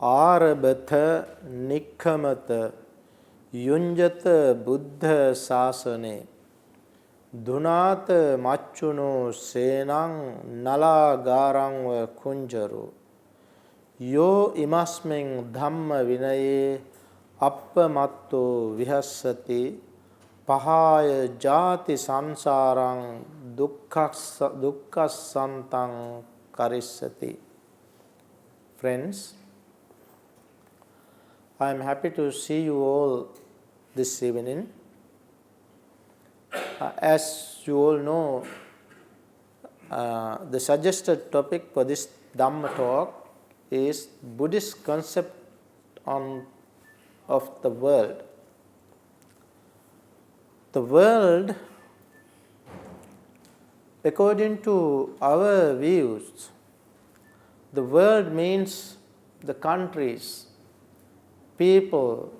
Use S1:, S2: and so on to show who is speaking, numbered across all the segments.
S1: Arabhatha Nikhamata Yunjata Buddha Sasane Dhunata Machuno Senang Nala Garangva Kunjaru Yo Imasming Dhamma Vinaye Appamatto Vihassati Pahaya Jati Sansarang Dukkasantang Karissati. Friends, I am happy to see you all this evening. As you all know, the suggested topic for this Dhamma talk is Buddhist concept of the world. The world, according to our views, the world means the countries, people,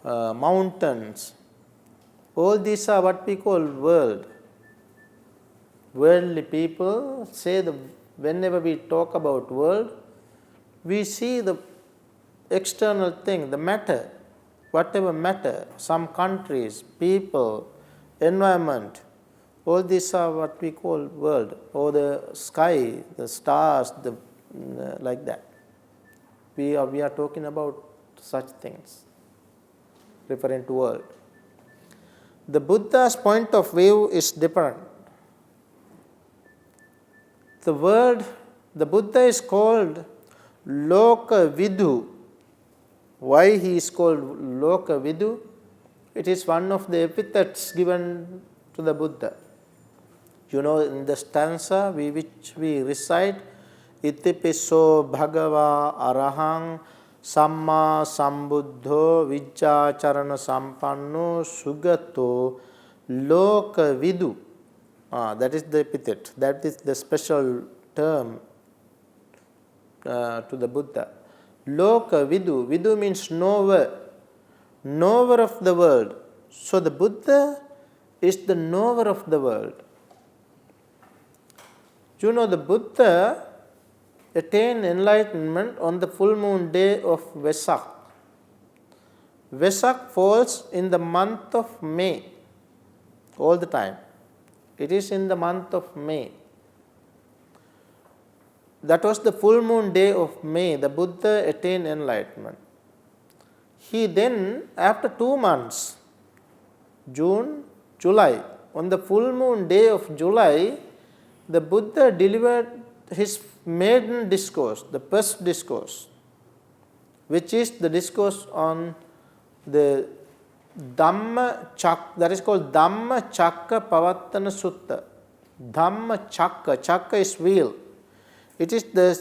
S1: mountains. All these are what we call world. Worldly people say that whenever we talk about world, we see the external thing, the matter, whatever matter, some countries, people, environment. All these are what we call world, or the sky, the stars, like that. We are talking about such things, referring to world. The Buddha's point of view is different. The Buddha is called Loka Vidhu. Why he is called Loka Vidhu? It is one of the epithets given to the Buddha. You know, in the stanza which we recite, Itipiso Bhagava Arahang Samma Sambuddho Vijjacharana Sampanno Sugato Loka Vidhu. That is the epithet. That is the special term to the Buddha. Loka Vidhu. Vidhu means knower. Knower of the world. So the Buddha is the knower of the world. You know, the Buddha attained enlightenment on the full moon day of Vesak. Vesak falls in the month of May all the time. It is in the month of May. That was the full moon day of May. The Buddha attained enlightenment. He then, after 2 months, June, July, on the full moon day of July, the Buddha delivered his maiden discourse, the first discourse, which is the discourse on the Dhamma Chakka, that is called Dhamma Chakka Pavattana Sutta. Dhamma Chakka, Chakka is wheel. It is the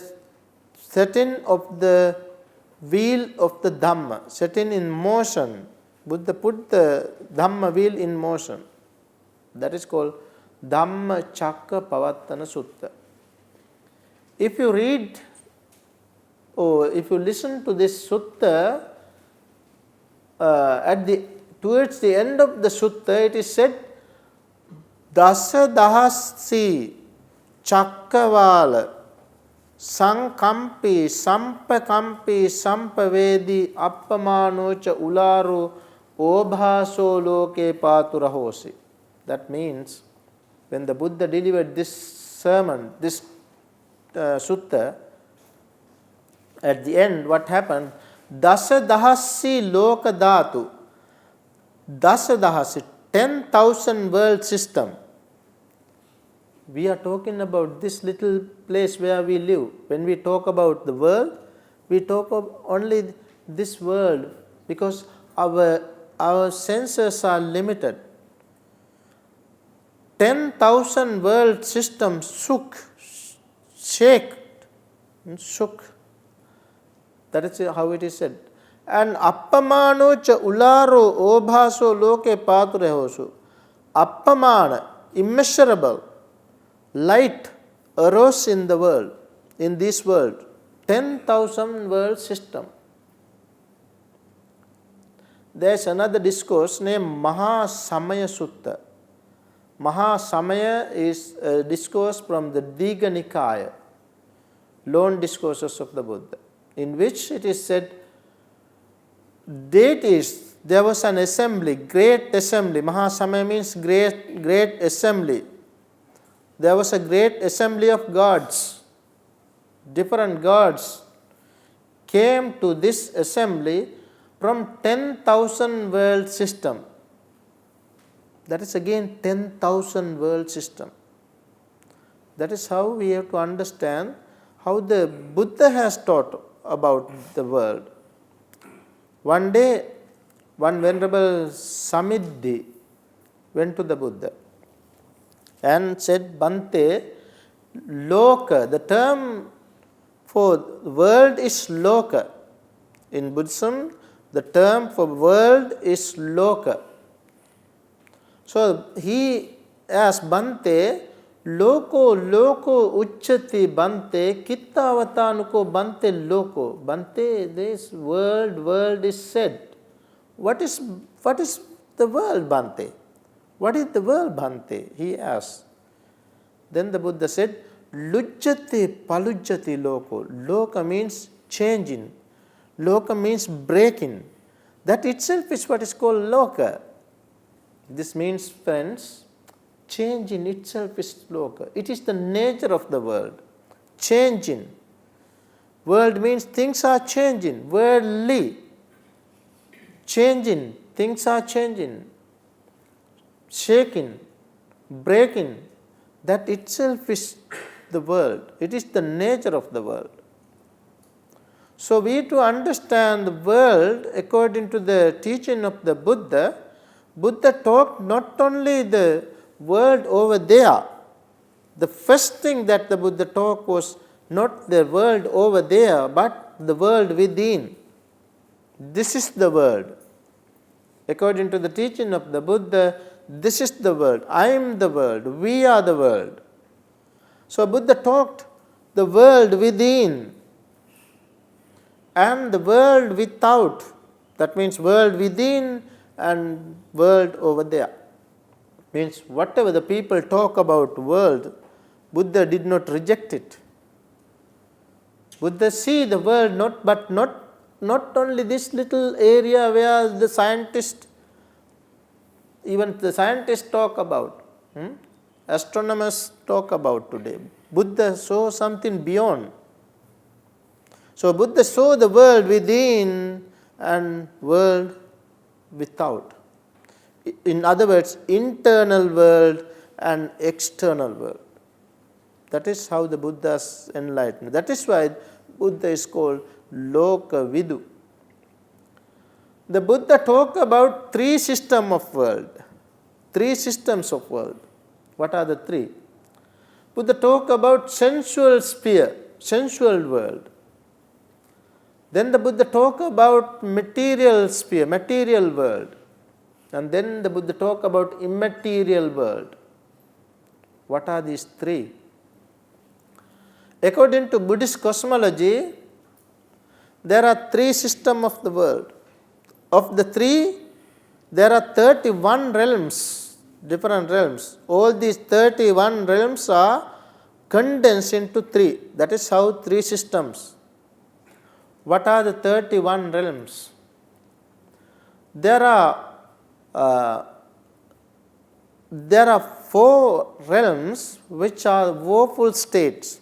S1: setting of the wheel of the Dhamma, setting in motion. Buddha put the Dhamma wheel in motion. That is called Dhamma Chakka Pavattana Sutta. If you read or if you listen to this sutta, towards the end of the sutta, it is said, Dasa Dahasi Chakkavala Sankampi Sampakampi Sampavedi Appamanocha Ularu Obhaso Loke Paturahosi. That means, when the Buddha delivered this sermon, this sutta, at the end, what happened? Dasa Dahasi Loka Dhatu. Dasa Dahasi, 10,000 world system. We are talking about this little place where we live. When we talk about the world, we talk of only this world because our senses are limited. 10,000 world systems shook. That is how it is said. And appamano cha ularo obhaso loke paturehosu. Appamana, immeasurable, light arose in the world, in this world. 10,000 world system. There is another discourse named Maha Samaya Sutta. Maha Samaya is a discourse from the Digha Nikaya, lone discourses of the Buddha. in which it is said, deities, there was an assembly, great assembly. Mahasamaya means great assembly. There was a great assembly of gods. Different gods came to this assembly from 10,000 world system. That is again 10,000 world system. That is how we have to understand how the Buddha has taught about the world. One day, one Venerable Samiddhi went to the Buddha and said, Bhante, Loka, the term for world is Loka. In Buddhism, the term for world is Loka. So he asked Bhante, Loko uchchati Bhante, kittavatanuko Bhante loko. Bhante, this world is said. What is the world, Bhante? What is the world, Bhante? He asked. Then the Buddha said, Lujjati palujjati loko. Loka means changing. Loka means breaking. That itself is what is called loka. This means, friends, change in itself is loka. It is the nature of the world. Changing. World means things are changing. Worldly. Changing. Things are changing. Shaking. Breaking. That itself is the world. It is the nature of the world. So we to understand the world according to the teaching of the Buddha, Buddha talked not only the world over there. The first thing that the Buddha talked was not the world over there, but the world within. This is the world. According to the teaching of the Buddha, this is the world. I am the world. We are the world. So Buddha talked the world within and the world without. That means world within and world over there. Means whatever the people talk about world, Buddha did not reject it. Buddha see the world not only this little area where the scientists, even the scientists talk about, astronomers talk about today. Buddha saw something beyond. So Buddha saw the world within and world without. In other words, internal world and external world. That is how the Buddha's enlightened. That is why Buddha is called Loka Vidu. The Buddha talked about three systems of world. Three systems of world. What are the three? Buddha talked about sensual sphere, sensual world. Then the Buddha talked about material sphere, material world. And then the Buddha talked about immaterial world. What are these three? According to Buddhist cosmology, there are three systems of the world. Of the three, there are 31 realms, different realms. All these 31 realms are condensed into three. That is how three systems. What are the 31 realms? There are 4 realms which are woeful states.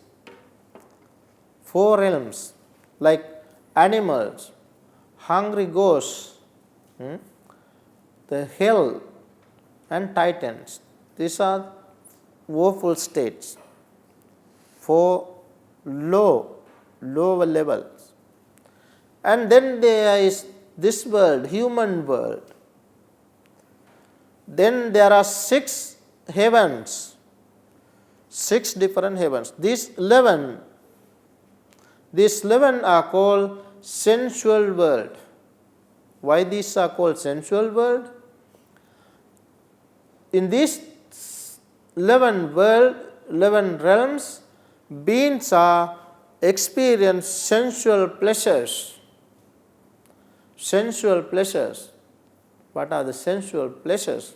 S1: 4 realms like animals, hungry ghosts, the hell and titans. These are woeful states. 4 lower levels. And then there is this world, human world. Then there are 6 heavens, 6 different heavens. These 11 are called sensual world. Why these are called sensual world? In these 11 realms, beings are experience sensual pleasures. Sensual pleasures. What are the sensual pleasures?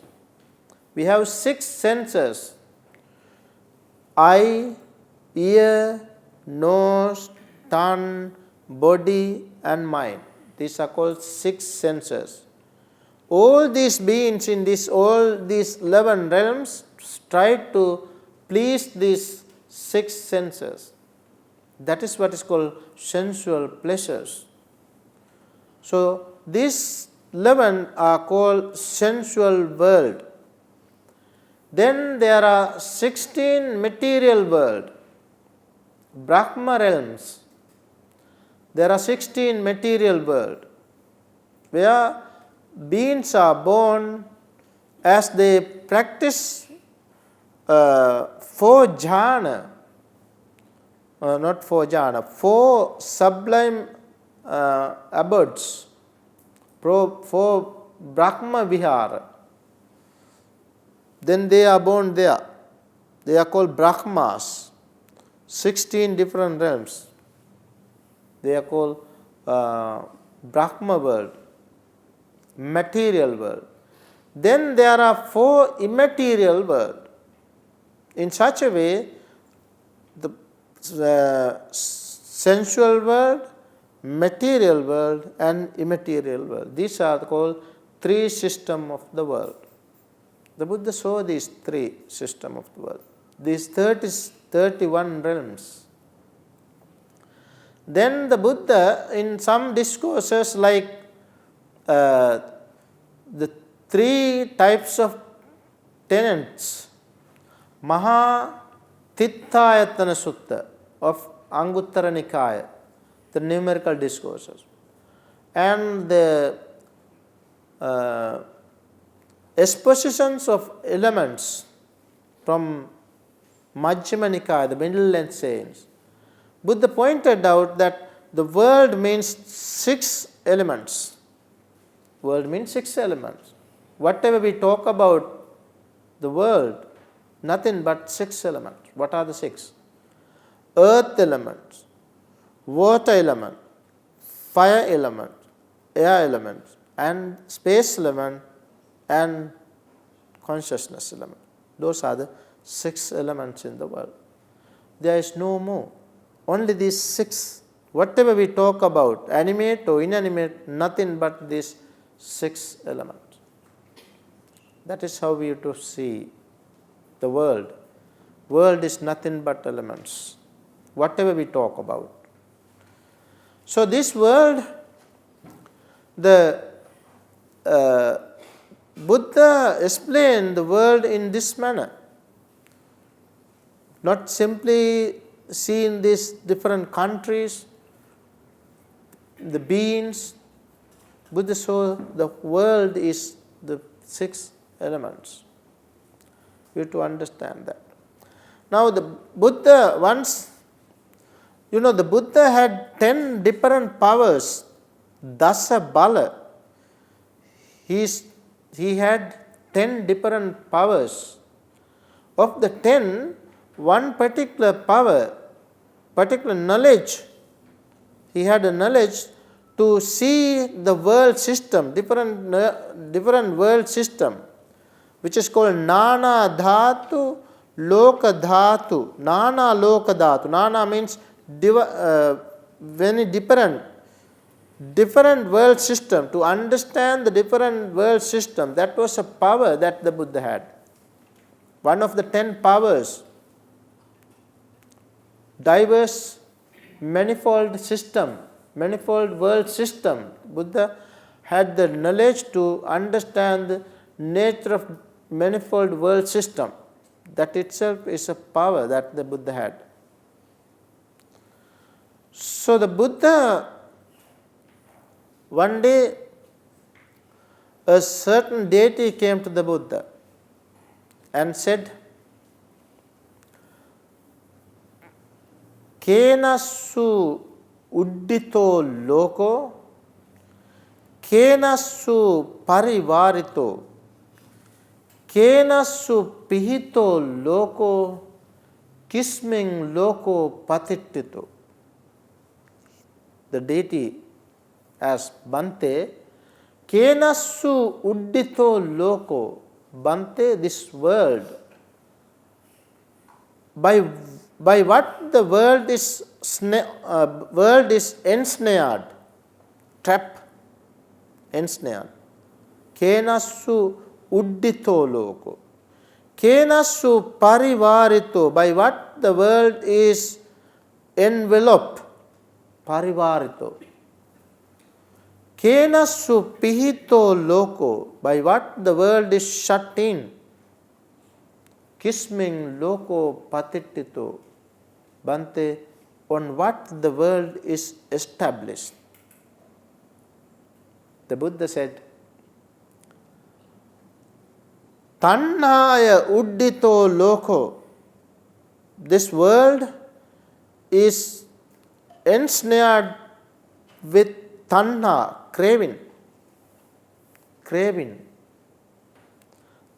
S1: We have 6 senses: eye, ear, nose, tongue, body and mind. These are called 6 senses. All these beings in all these 11 realms try to please these 6 senses. That is what is called sensual pleasures. So these 11 are called sensual world. Then there are 16 material world, Brahma realms. There are 16 material world where beings are born as they practice 4 jhana, not 4 jhana, 4 sublime abodes, 4 Brahma Vihara. Then they are born there. They are called Brahmas. 16 different realms. They are called Brahma world, material world. Then there are 4 immaterial world. In such a way, the sensual world, material world and immaterial world. These are called 3 systems of the world. The Buddha saw these 3 systems of the world. These 31 realms. Then the Buddha, in some discourses like the 3 types of tenets, Maha Tittayatana Sutta of Anguttara Nikaya, the numerical discourses, and the expositions of elements from Majjhima Nikaya, the middle length sayings. Buddha pointed out that the world means 6 elements. World means 6 elements. Whatever we talk about the world, nothing but 6 elements. What are the 6? Earth element, water element, fire element, air element, and space element, and consciousness element. Those are the 6 elements in the world. There is no more. Only these 6. Whatever we talk about, animate or inanimate, nothing but these 6 elements. That is how we have to see the world. World is nothing but elements. Whatever we talk about. So this world, the Buddha explained the world in this manner. Not simply seeing these different countries, the beings. Buddha saw the world is the 6 elements. You have to understand that. Now the Buddha once, the Buddha had 10 different powers, Dasa Bala. He had 10 different powers. Of the 10, one particular power, particular knowledge, he had a knowledge to see the world system, different world system, which is called Nana Dhatu, Loka Dhatu, Nana Loka Dhatu. Nana means very different world system. To understand the different world system, that was a power that the Buddha had. One of the 10 powers. Diverse, manifold system, manifold world system. Buddha had the knowledge to understand the nature of manifold world system. That itself is a power that the Buddha had. So the Buddha, one day, a certain deity came to the Buddha and said, Kenassu uddito loko, kenassu parivarito, kenassu pihito loko, kisming loko patittito. The deity asked Bhante, kenassu uddito loko, Bhante, this world, by what the world is world is ensnared, trap, ensnared. Kenassu uddito loko. Kenassu parivarito, by what the world is enveloped, parivarito. Kenassu pihito loko, by what the world is shut in. Kisming loko patittito, Bhante, on what the world is established. The Buddha said, Tannhaya uddito loko, this world is ensnared with tanha, craving. Craving.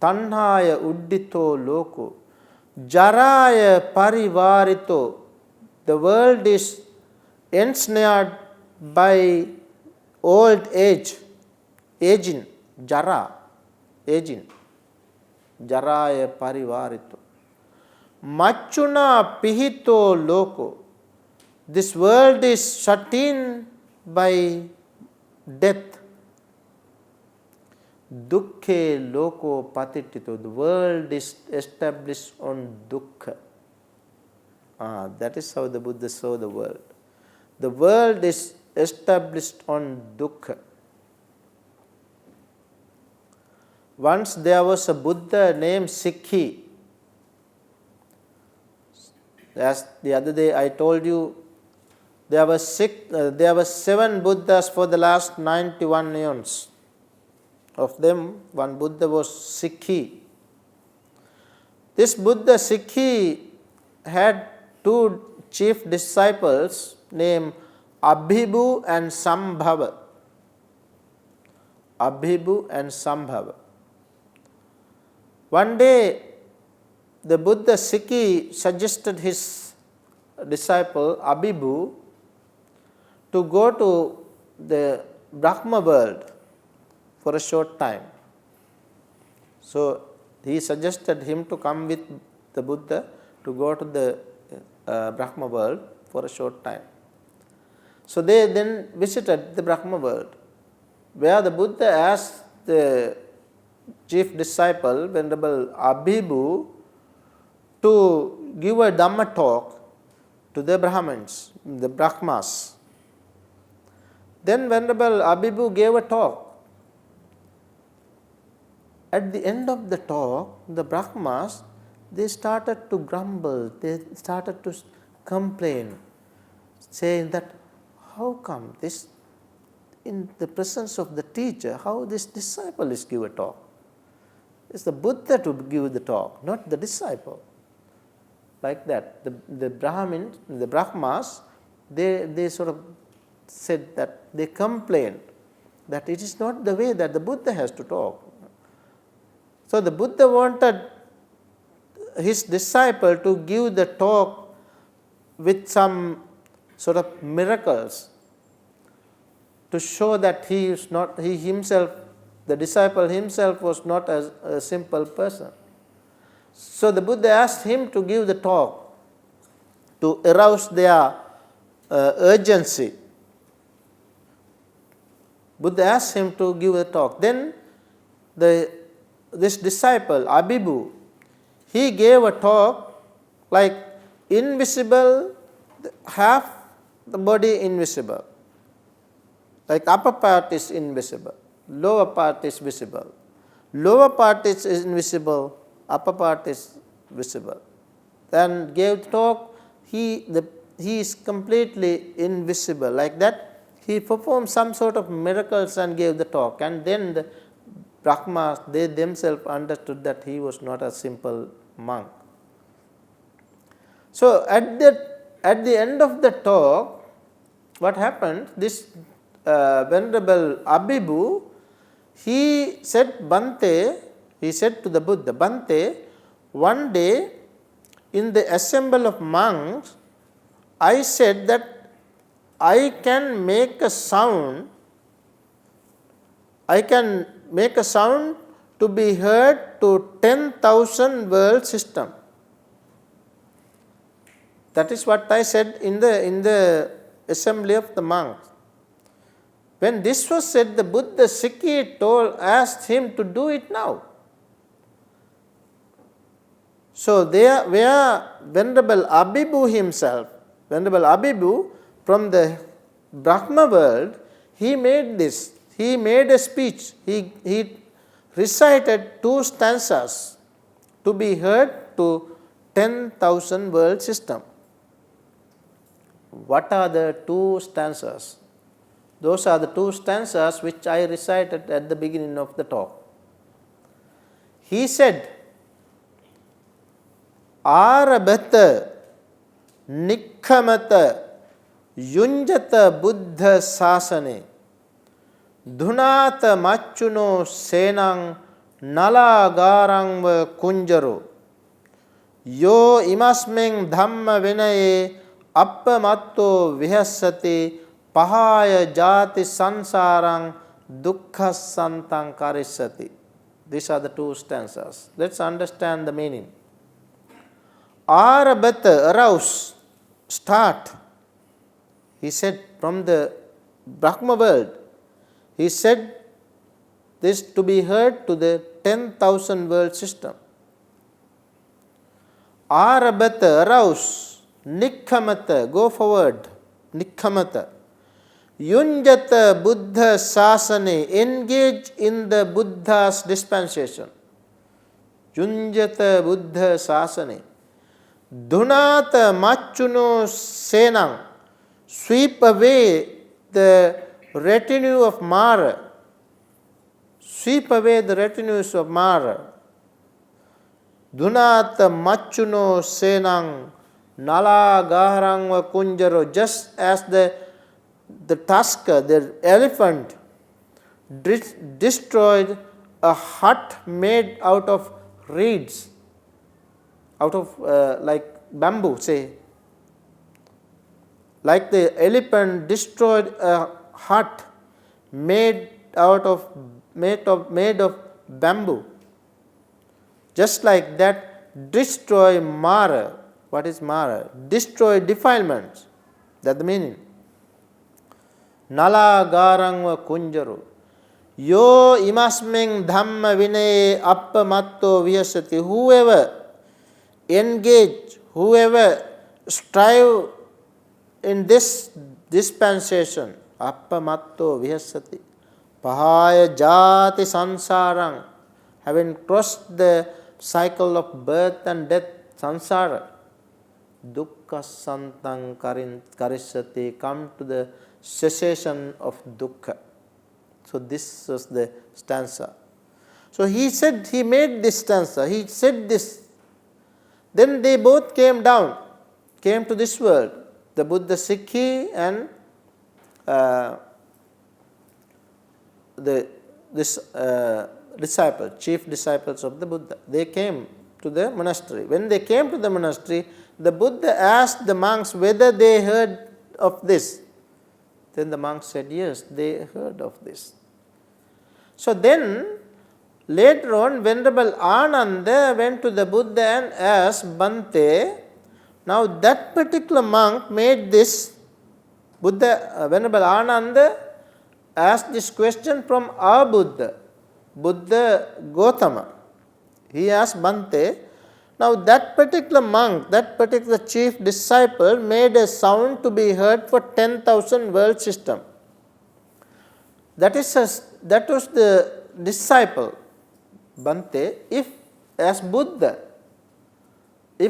S1: Tanhaya uddito loko. Jaraya parivarito. The world is ensnared by old age, aging, jara, aging. Jaraya parivarito. Machuna pihito loko. This world is shut in by death. Dukkhe loko patittito. The world is established on dukkha. That is how the Buddha saw the world. The world is established on dukkha. Once there was a Buddha named Sikhi. As the other day I told you, there were 7 Buddhas for the last 91 eons. Of them, one Buddha was Sikhi. This Buddha Sikhi had 2 chief disciples named Abhibhu and Sambhava. Abhibhu and Sambhava. One day, the Buddha Sikhi suggested his disciple Abhibhu to go to the Brahma world for a short time. So he suggested him to come with the Buddha to go to the Brahma world for a short time. So they then visited the Brahma world, where the Buddha asked the chief disciple, Venerable Abhibhu, to give a Dhamma talk to the Brahmins, the Brahmas. Then Venerable Abhibhu gave a talk. At the end of the talk, the Brahmas, they started to grumble, they started to complain, saying that, how come this, in the presence of the teacher, how this disciple is give a talk? It's the Buddha to give the talk, not the disciple. Like that, the Brahmins, the Brahmas, they sort of said that, they complained that it is not the way that the Buddha has to talk. So the Buddha wanted his disciple to give the talk with some sort of miracles to show that he himself, the disciple himself was not a simple person. So the Buddha asked him to give the talk to arouse their urgency. Buddha asked him to give a talk. Then this disciple, Abhibhu, he gave a talk like invisible, half the body invisible. Like upper part is invisible, lower part is visible. Lower part is invisible, upper part is visible. Then gave talk, he is completely invisible. Like that, he performed some sort of miracles and gave the talk. And then the Brahmas, they themselves understood that he was not a simple monk. So at the end of the talk, what happened? This Venerable Abhibhu, he said, Bhante, he said to the Buddha, Bhante, one day in the assembly of monks, I said that I can make a sound to be heard to 10,000 world system. That is what I said in the assembly of the monks. When this was said, the Buddha Sikhi asked him to do it now. So there, where Venerable Abhibhu himself, Venerable Abhibhu from the Brahma world, he made this. He made a speech. He recited 2 stanzas to be heard to 10,000 world system. What are the 2 stanzas? Those are the 2 stanzas which I recited at the beginning of the talk. He said, Arabhata Nikhamata Yunjata Buddha Sasane Dhunata Machuno Senang Nalagarangva Kunjaro Yo Imasmeng Dhamma Vinaye Appamatto Vihasati Pahaya Jati Sansarang Dukkha Santang Karisati. These are the 2 stanzas. Let's understand the meaning. Arabhata, arouse, start. He said from the Brahma world, he said this to be heard to the 10,000 world system. Arabhata, arouse, Nikhamata, go forward, Nikhamata. Yunjata Buddha Sasane, engage in the Buddha's dispensation. Yunjata Buddha Sasane. Dhunata Machuno Senang, sweep away the retinue of Mara. Sweep away the retinues of Mara. Dhunata Machuno Senang, Nala Gaharangva Kunjaro, just as the tusker, the elephant, destroyed a hut made out of reeds, out of like bamboo, say. Like the elephant destroyed a hut made of bamboo. Just like that, destroy Mara. What is Mara? Destroy defilements. That's the meaning. Nala garangva kunjaro. Yo imasmeng dhamma vinaye appamatto vihasati. Whoever engage, whoever strive in this dispensation, appamatto vihasati. Pahaya jati sansarang, having crossed the cycle of birth and death, sansara. Dukkha santang karisati, come to the cessation of dukkha. So this was the stanza. So he said, he made this stanza, he said this. Then they both came down, came to this world. The Buddha Sikhi and chief disciples of the Buddha. They came to the monastery. When they came to the monastery, the Buddha asked the monks whether they heard of this. Then the monks said, yes, they heard of this. So then, later on, Venerable Ananda went to the Buddha and asked, Bhante, now that particular monk made this, Venerable Ananda asked this question from our Buddha, Buddha Gautama. He asked Bhante, now that particular monk, that particular chief disciple made a sound to be heard for 10,000 world system. That was the disciple, Bhante. If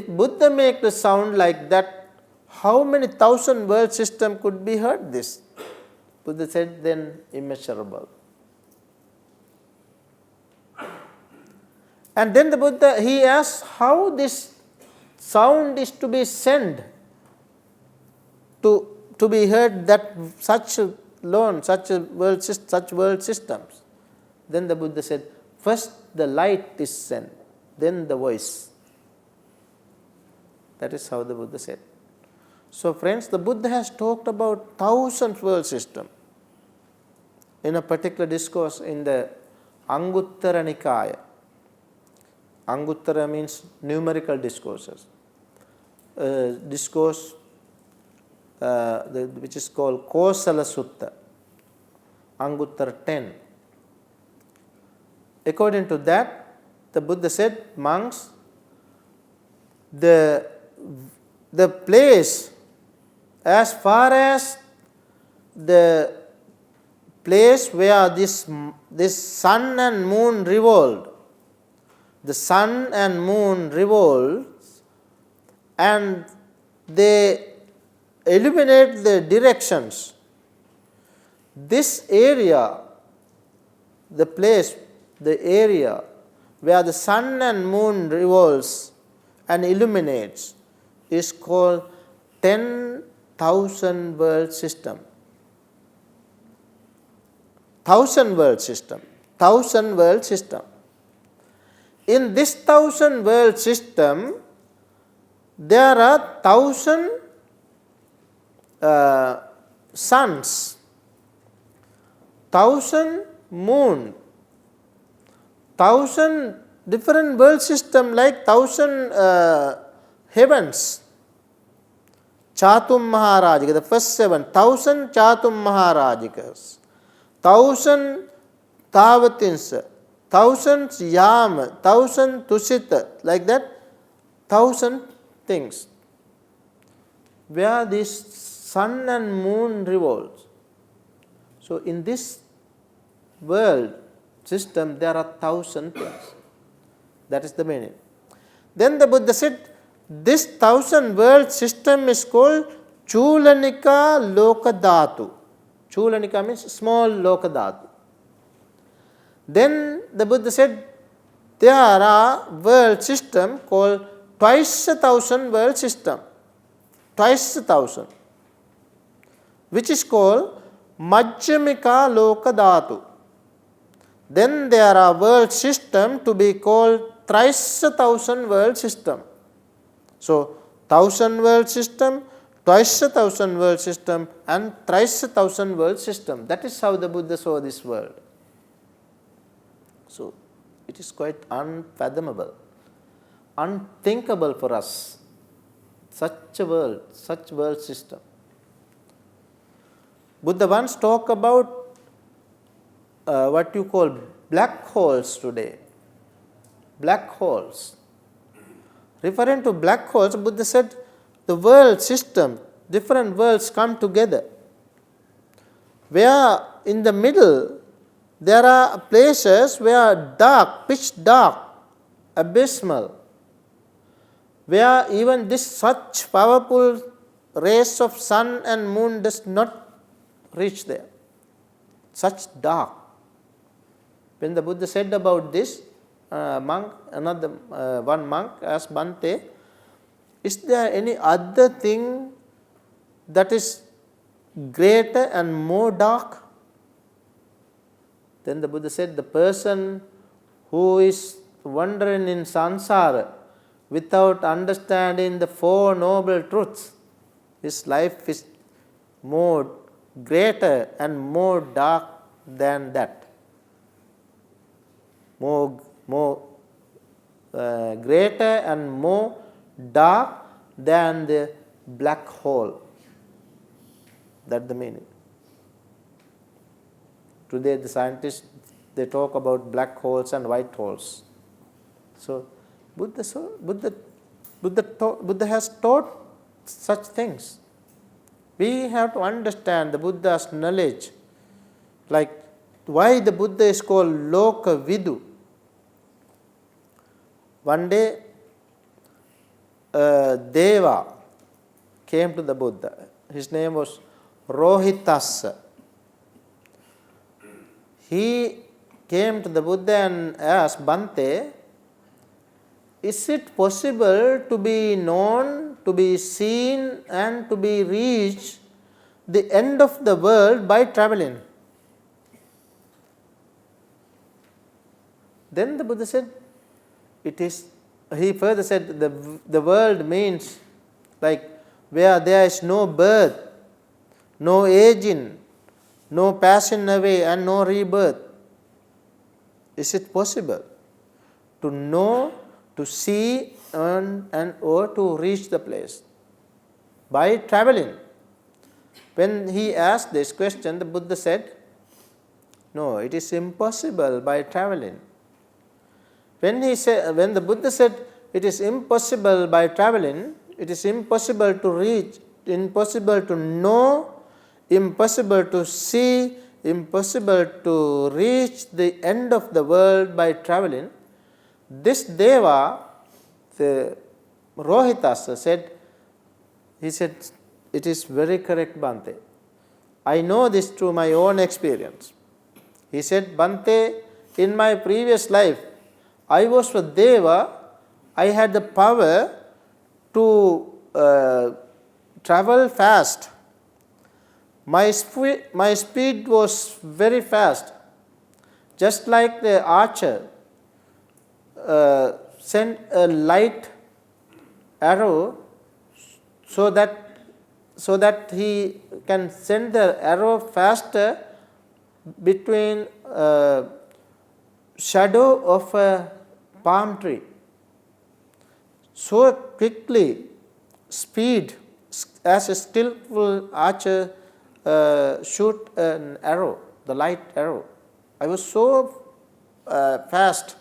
S1: Buddha make the sound like that, how many thousand world system could be heard this? Buddha said, then immeasurable. And then the Buddha, he asked how this sound is to be sent to be heard, that such world systems. Then the Buddha said, first the light is sent, then the voice. That is how the Buddha said. So friends, the Buddha has talked about thousands world system in a particular discourse in the Anguttara Nikaya. Anguttara means numerical discourses. discourse which is called Kosala Sutta, Anguttara 10. According to that, the Buddha said, monks, the place, as far as the place where this sun and moon revolved, the sun and moon revolves and they illuminate the directions. This area, the place, the area where the sun and moon revolves and illuminates is called 10,000 world system. 1,000 world system. 1,000 world system. In this 1,000 world system, there are 1,000 suns, 1,000 moon, 1,000 different world system like 1,000 heavens. Chatum Maharajika, the first 7, 1,000 Chatum Maharajikas, 1,000 Tavatinsa, 1,000 Yama, 1,000 Tusita, like that, 1,000 things. Where this sun and moon revolves. So in this world system there are 1,000 things. That is the meaning. Then the Buddha said, this 1,000 world system is called Chulanika Lokadhatu. Chulanika means small Lokadhatu. Then the Buddha said, there are world system called twice 1,000 world system. Twice 1,000. Which is called Majjhamika Lokadhatu. Then there are world system to be called thrice 1,000 world system. So 1,000 world system, twice 1,000 world system and thrice 1,000 world system. That is how the Buddha saw this world. So it is quite unfathomable, unthinkable for us. Such a world, such world system. Buddha once talked about what you call black holes today. Black holes. Referring to black holes, Buddha said the world system, different worlds come together. Where in the middle there are places where dark, pitch dark, abysmal, where even this such powerful rays of sun and moon does not reach there. Such dark. When the Buddha said about this, one monk asked Bhante, is there any other thing that is greater and more dark? Then the Buddha said, the person who is wandering in samsara without understanding the Four Noble Truths, his life is more greater and more dark than that. Greater and more dark than the black hole. That's the meaning. Today the scientists, they talk about black holes and white holes. So Buddha has taught such things. We have to understand the Buddha's knowledge. Like why the Buddha is called Loka Vidu. One day Deva came to the Buddha. His name was Rohitassa. He came to the Buddha and asked, Bhante, is it possible to be known, to be seen and to be reached the end of the world by traveling? Then the Buddha said, it is, he further said, the world means like where there is no birth, no aging, no passing away and no rebirth. Is it possible to know, to see or to reach the place? By traveling. When he asked this question, the Buddha said, no, it is impossible by traveling. When the Buddha said it is impossible by traveling, it is impossible to reach, impossible to know, impossible to see, impossible to reach the end of the world by traveling, this Deva, the Rohitasa said, it is very correct, Bhante. I know this through my own experience. He said, Bhante, in my previous life, I was a Deva. I had the power to travel fast. My speed was very fast. Just like the archer sent a light arrow so that he can send the arrow faster between shadow of a palm tree. So quickly, speed, as a skillful archer shoot an arrow, the light arrow. I was so fast.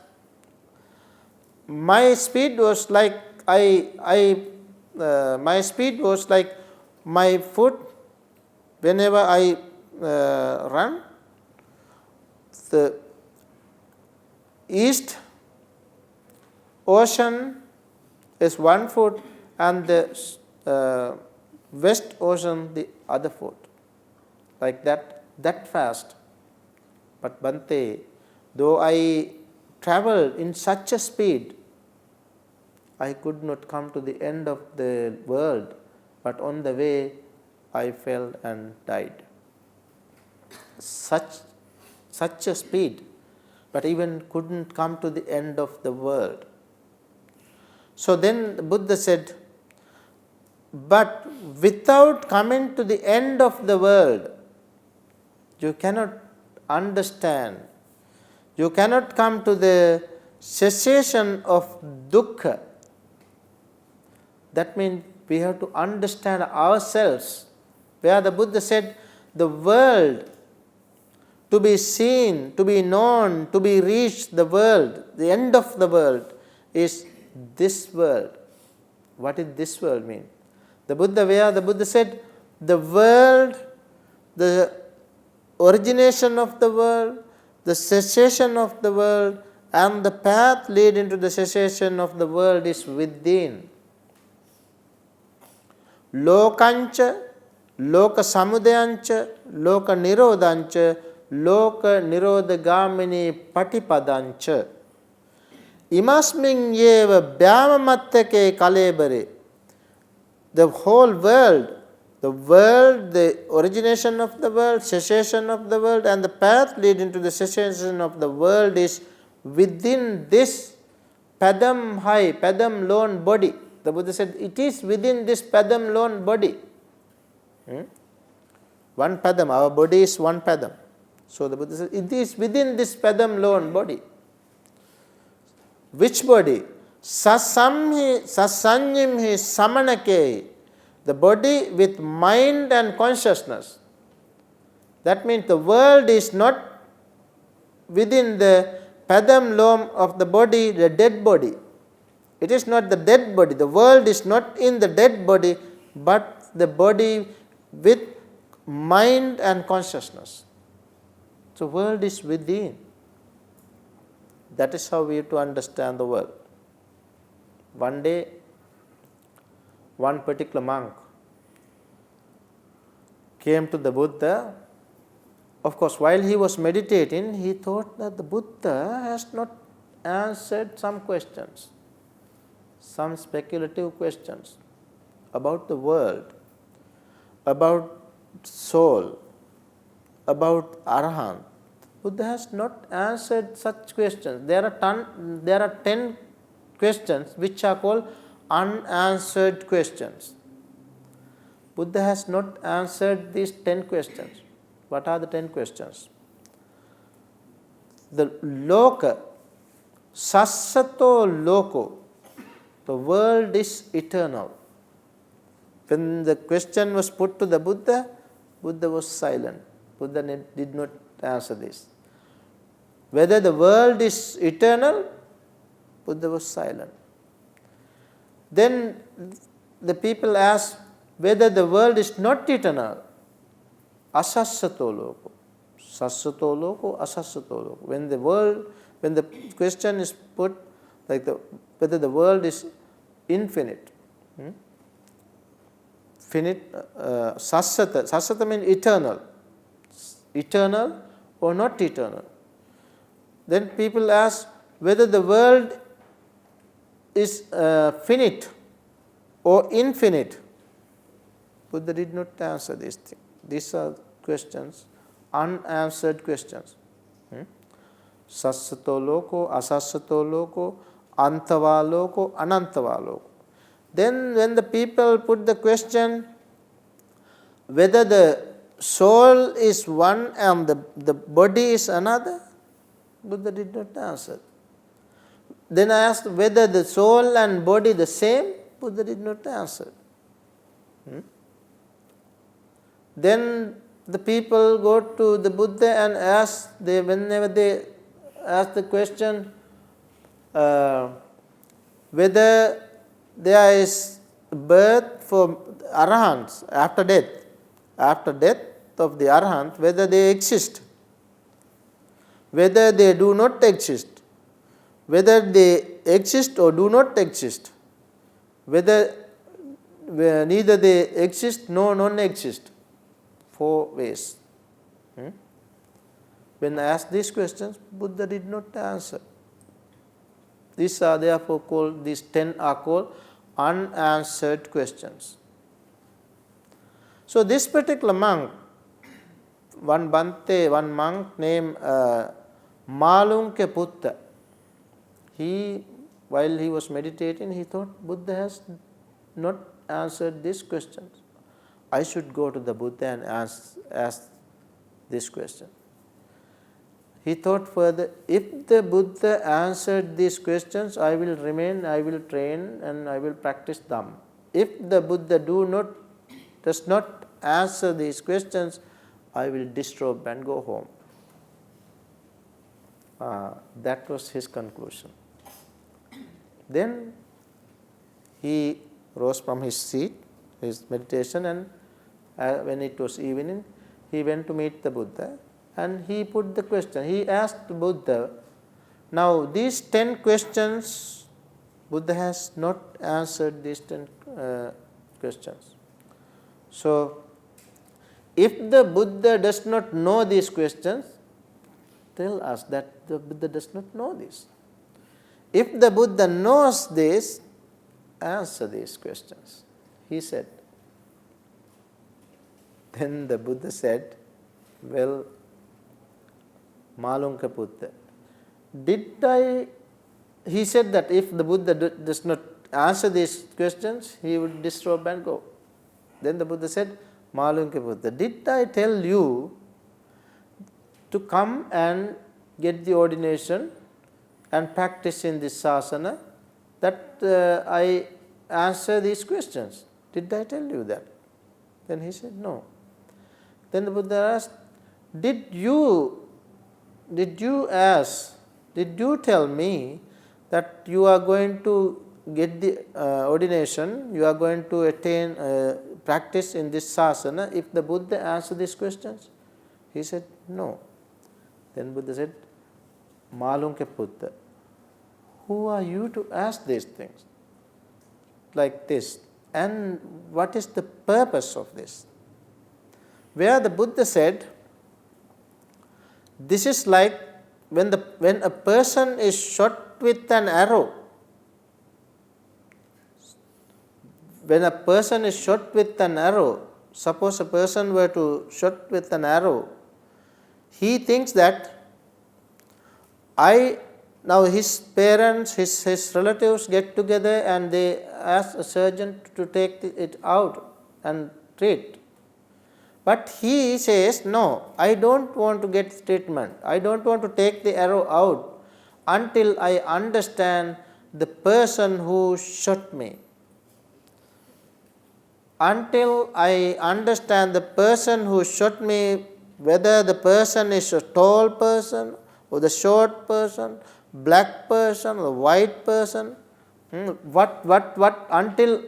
S1: My speed was like my foot whenever I run. The east ocean is one foot and the west ocean the other foot. Like that fast. But Bhante, though I traveled in such a speed, I could not come to the end of the world, but on the way I fell and died. Such a speed, but even couldn't come to the end of the world. So then the Buddha said, but without coming to the end of the world, you cannot understand. You cannot come to the cessation of dukkha. That means we have to understand ourselves. Where the Buddha said, the world, to be seen, to be known, to be reached, the world, the end of the world is this world. What did this world mean? The Buddha said, the world, the origination of the world, the cessation of the world, and the path leading to the cessation of the world is within. Lokancha, loka samudayancha, loka nirodhancha, loka nirodhagamini patipadancha. Imasmin yeva bhyamamattake kalebare. The whole world, the origination of the world, cessation of the world, and the path leading to the cessation of the world is within this padam high, padam lone body. The Buddha said, it is within this padam lone body. One padam, our body is one padam. So the Buddha said, it is within this padam lone body. Which body? Sasanyimhi samanake. The body with mind and consciousness. That means the world is not within the padam lom of the body, the dead body. It is not the dead body. The world is not in the dead body, but the body with mind and consciousness. So world is within. That is how we have to understand the world. One day, one particular monk came to the Buddha. Of course, while he was meditating, he thought that the Buddha has not answered some questions, some speculative questions about the world, about soul, about Arahant. Buddha has not answered such questions. There are 10 questions which are called unanswered questions. Buddha has not answered these 10 questions. What are the 10 questions? The loka, sassato loko. the world is eternal. When the question was put to the Buddha, Buddha was silent. Buddha did not answer this. Whether the world is eternal, Buddha was silent. Then the people asked whether the world is not eternal. Asassato loko. Sassato loko, asassato loko. When the question is put like whether the world is infinite. Finite, sassata. Sassata means eternal. Eternal or not eternal. Then people ask whether the world is finite or infinite. Buddha did not answer these things. These are questions, unanswered questions. Sassato loko, asassato loko, antava loko, anantava loko. Then when the people put the question whether the soul is one and the body is another, Buddha did not answer. Then I asked whether the soul and body the same, Buddha did not answer. Then the people go to the Buddha and ask, whenever they ask the question whether there is birth for Arahants after death of the Arahant, whether they exist, whether they do not exist, whether they exist or do not exist, whether neither they exist nor non-exist. 4 ways. When I asked these questions, Buddha did not answer. These are therefore called, these 10 are called unanswered questions. So this particular monk, one Bhante, one monk named Malunke Putta, while he was meditating, he thought Buddha has not answered these questions. I should go to the Buddha and ask this question. He thought further, if the Buddha answered these questions, I will remain, I will train and I will practice Dhamma. If the Buddha does not answer these questions, I will disrobe and go home. That was his conclusion. Then he rose from his seat, his meditation, and when it was evening, he went to meet the Buddha and he put the question. He asked the Buddha, now these 10 questions, Buddha has not answered these 10 questions. So, if the Buddha does not know these questions, tell us that the Buddha does not know this. If the Buddha knows this, answer these questions, he said. Then the Buddha said, well, Malunka Putta, he said that if the Buddha does not answer these questions, he would disrobe and go. Then the Buddha said, Malunka Putta, did I tell you to come and get the ordination and practice in this sasana, that I answer these questions? Did I tell you that? Then he said, no. Then the Buddha asked, did you tell me that you are going to get the ordination, you are going to attain practice in this sasana if the Buddha answer these questions? He said, no. Then Buddha said, Malunke Putta, who are you to ask these things like this? And what is the purpose of this? Where the Buddha said, this is like when a person is shot with an arrow. When a person is shot with an arrow, suppose a person were to shot with an arrow, he thinks that now his parents, his relatives get together and they ask a surgeon to take it out and treat. But he says, no, I don't want to get treatment. I don't want to take the arrow out until I understand the person who shot me. Until I understand the person who shot me, whether the person is a tall person or the short person, black person or white person, until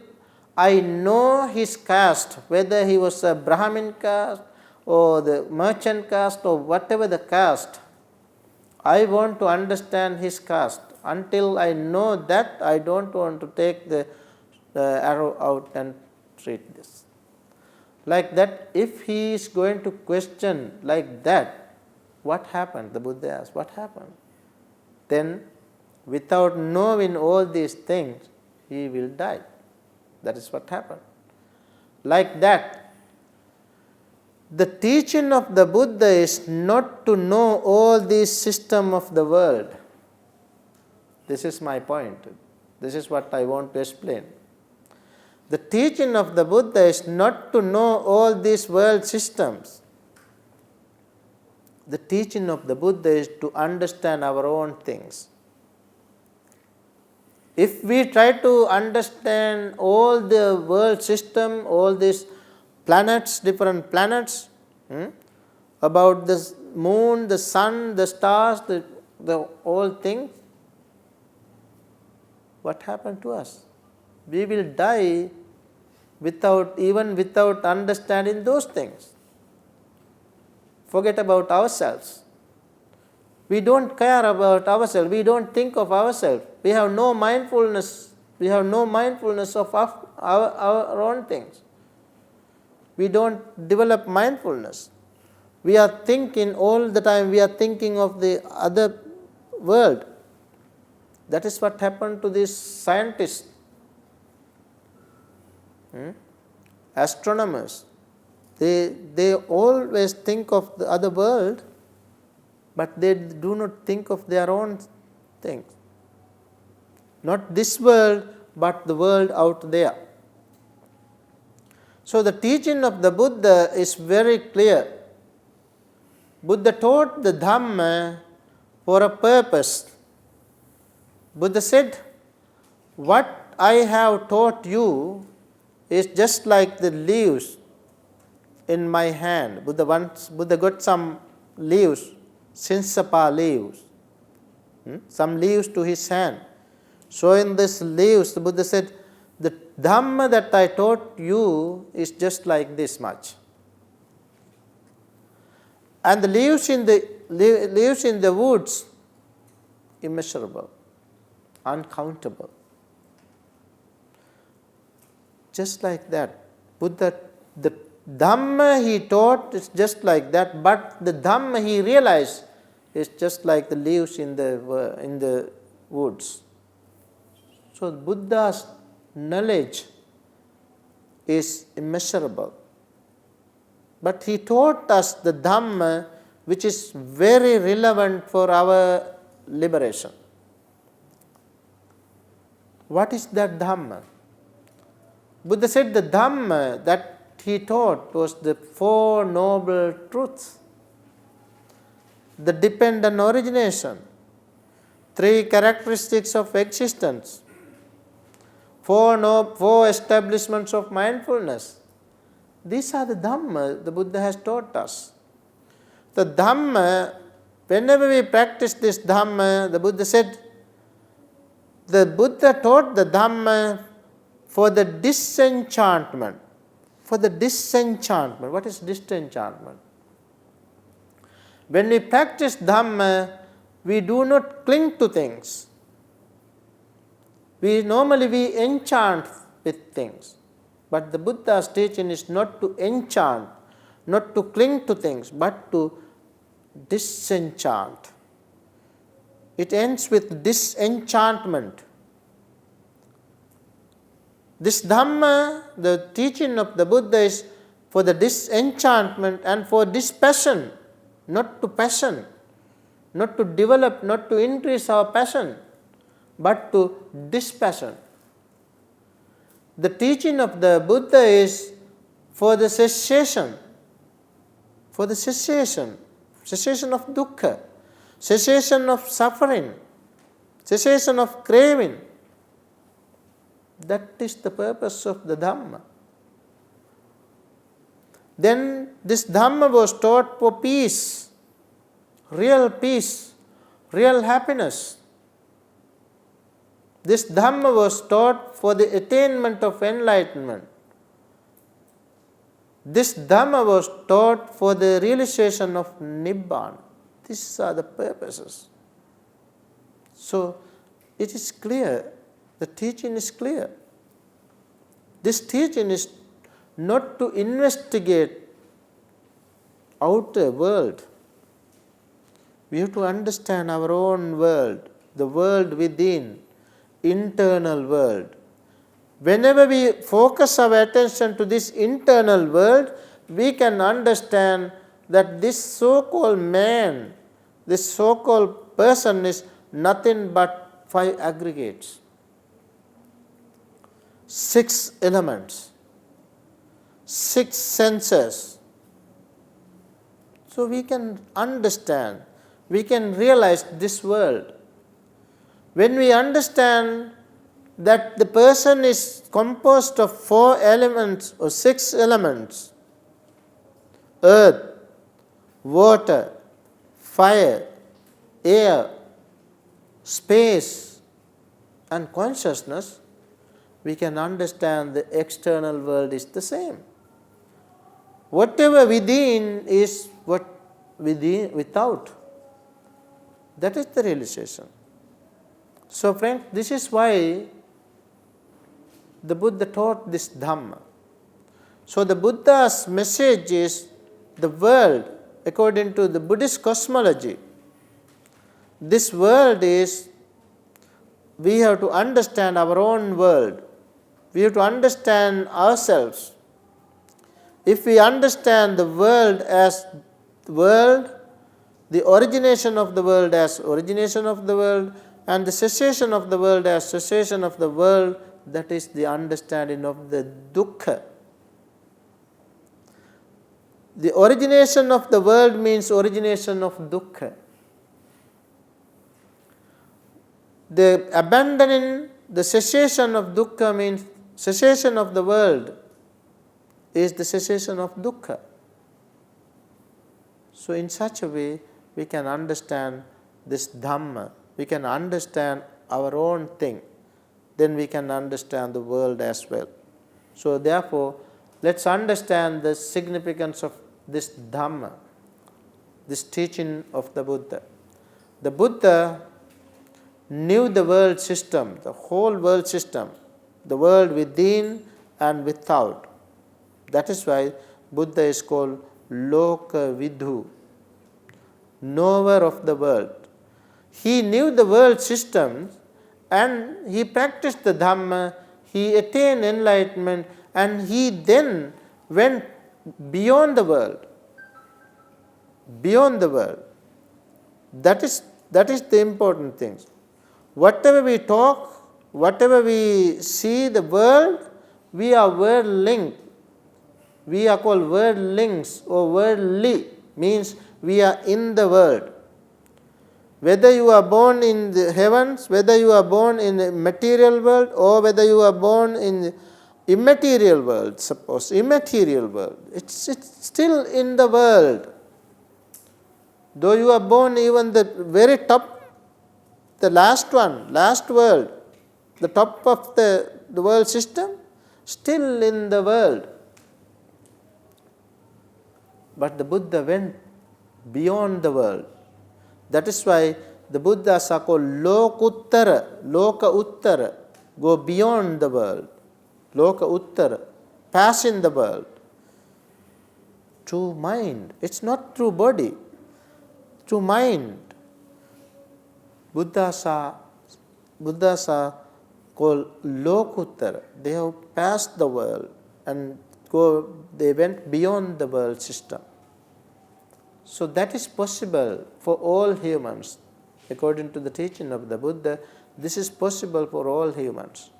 S1: I know his caste, whether he was a Brahmin caste or the merchant caste or whatever the caste, I want to understand his caste. Until I know that, I don't want to take the arrow out and treat this. Like that, if he is going to question like that, what happened? The Buddha asked, what happened? Then, without knowing all these things, he will die. That is what happened. Like that, the teaching of the Buddha is not to know all these systems of the world. This is my point. This is what I want to explain. The teaching of the Buddha is not to know all these world systems. The teaching of the Buddha is to understand our own things. If we try to understand all the world system, all these planets, different planets, about the moon, the sun, the stars, the whole thing, what happened to us? We will die without understanding those things. Forget about ourselves. We don't care about ourselves. We don't think of ourselves. We have no mindfulness. We have no mindfulness of our own things. We don't develop mindfulness. We are thinking all the time. We are thinking of the other world. That is what happened to these scientists, astronomers. They always think of the other world, but they do not think of their own things. Not this world, but the world out there. So the teaching of the Buddha is very clear. Buddha taught the Dhamma for a purpose. Buddha said, what I have taught you is just like the leaves in my hand. Buddha got some leaves, Sinsapa leaves, some leaves to his hand. Showing these leaves, the Buddha said, the Dhamma that I taught you is just like this much. And the leaves in the woods, immeasurable, uncountable. Just like that. Buddha, the Dhamma he taught is just like that, but the Dhamma he realized is just like the leaves in the woods. So Buddha's knowledge is immeasurable. But he taught us the Dhamma which is very relevant for our liberation. What is that Dhamma? Buddha said the Dhamma that he taught was the Four Noble Truths, the dependent origination, three characteristics of existence, four establishments of mindfulness. These are the Dhamma the Buddha has taught us. The Dhamma, whenever we practice this Dhamma, the Buddha said, the Buddha taught the Dhamma for the disenchantment. For the disenchantment. What is disenchantment? When we practice Dhamma, we do not cling to things. Normally we enchant with things. But the Buddha's teaching is not to enchant, not to cling to things, but to disenchant. It ends with disenchantment. This Dhamma, the teaching of the Buddha, is for the disenchantment and for dispassion, not to passion, not to develop, not to increase our passion, but to dispassion. The teaching of the Buddha is for the cessation of dukkha, cessation of suffering, cessation of craving, That is the purpose of the Dhamma. Then this Dhamma was taught for peace, real happiness. This Dhamma was taught for the attainment of enlightenment. This Dhamma was taught for the realization of Nibbana. These are the purposes. So it is clear, the teaching is clear. This teaching is not to investigate outer world. We have to understand our own world, the world within, internal world. Whenever we focus our attention to this internal world, we can understand that this so-called man, this so-called person is nothing but 5 aggregates, 6 elements, 6 senses. So we can understand, we can realize this world. When we understand that the person is composed of 4 elements or 6 elements, earth, water, fire, air, space and consciousness, we can understand the external world is the same. Whatever within is what within without. That is the realization. So friends, this is why the Buddha taught this Dhamma. So the Buddha's message is the world according to the Buddhist cosmology. This world is, we have to understand our own world. We have to understand ourselves. If we understand the world as world, the origination of the world as origination of the world, and the cessation of the world as cessation of the world, that is the understanding of the dukkha. The origination of the world means origination of dukkha. The abandoning the cessation of dukkha means cessation of the world is the cessation of dukkha. So in such a way, we can understand this Dhamma. We can understand our own thing. Then we can understand the world as well. So therefore, let's understand the significance of this Dhamma, this teaching of the Buddha. The Buddha knew the world system, the whole world system, the world within and without. That is why Buddha is called Loka Vidhu, knower of the world. He knew the world system and he practiced the Dhamma, he attained enlightenment, and he then went beyond the world. Beyond the world. That is the important thing. Whatever we talk, whatever we see the world, we are world linked. We are called world links or worldly, means we are in the world. Whether you are born in the heavens, whether you are born in the material world, or whether you are born in the immaterial world, suppose, immaterial world, it's still in the world. Though you are born even the very top, the last world, the top of the world system, still in the world. But the Buddha went beyond the world. That is why the Buddhas are called Lokuttara, Loka Uttara, go beyond the world. Loka Uttara, pass in the world. Through mind. It's not through body. Through mind. Buddhas are called Lokuttara. They have passed the world and they went beyond the world system. So that is possible for all humans. According to the teaching of the Buddha, this is possible for all humans.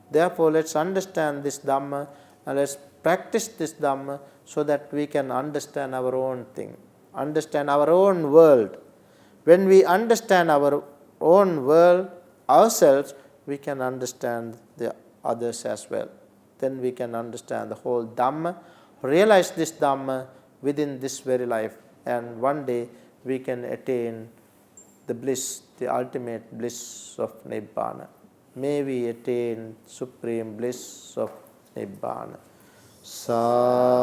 S1: Therefore, let's understand this Dhamma and let's practice this Dhamma so that we can understand our own thing, understand our own world. When we understand our own world, ourselves, we can understand the others as well. Then we can understand the whole Dhamma, realize this Dhamma within this very life, and one day we can attain the bliss, the ultimate bliss of Nibbana. May we attain supreme bliss of Nibbana. Sadhu,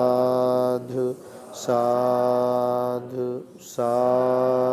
S1: sadhu, sadhu.